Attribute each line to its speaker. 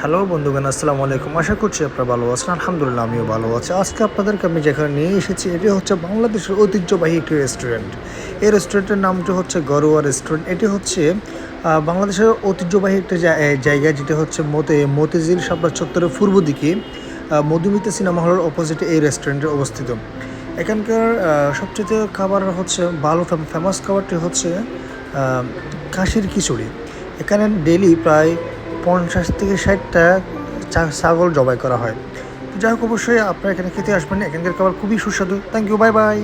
Speaker 1: Hello বন্ধুগণ, আসসালামু আলাইকুম। আশা করছি আপনারা ভালো আছেন। আলহামদুলিল্লাহ আমিও ভালো আছি। আজকে আপনাদেরকে আমি যেখানে নিয়ে এসেছি, এটি হচ্ছে বাংলাদেশের ঐতিহ্যবাহী একটি রেস্টুরেন্ট। এই রেস্টুরেন্টের নামটি হচ্ছে ঘরোয়া রেস্টুরেন্ট। এটি হচ্ছে বাংলাদেশের ঐতিহ্যবাহী একটা জায়গা, যেটা হচ্ছে মতিঝিল শাপলা চত্বরের পূর্ব দিকে মধুমিতা সিনেমা হলের অপোজিটে এই রেস্টুরেন্টে অবস্থিত। এখানকার সবচেয়ে খাবার হচ্ছে ভালো ফেমাস খাবারটি হচ্ছে কাশির খিচুড়ি। এখানে ডেইলি প্রায় 50 থেকে 60টা ছাগল জবাই করা হয়। তো যাই হোক, অবশ্যই আপনারা এখানে খেতে আসবেন। এখানকার খাবার খুবই সুস্বাদু। Thank you, bye by.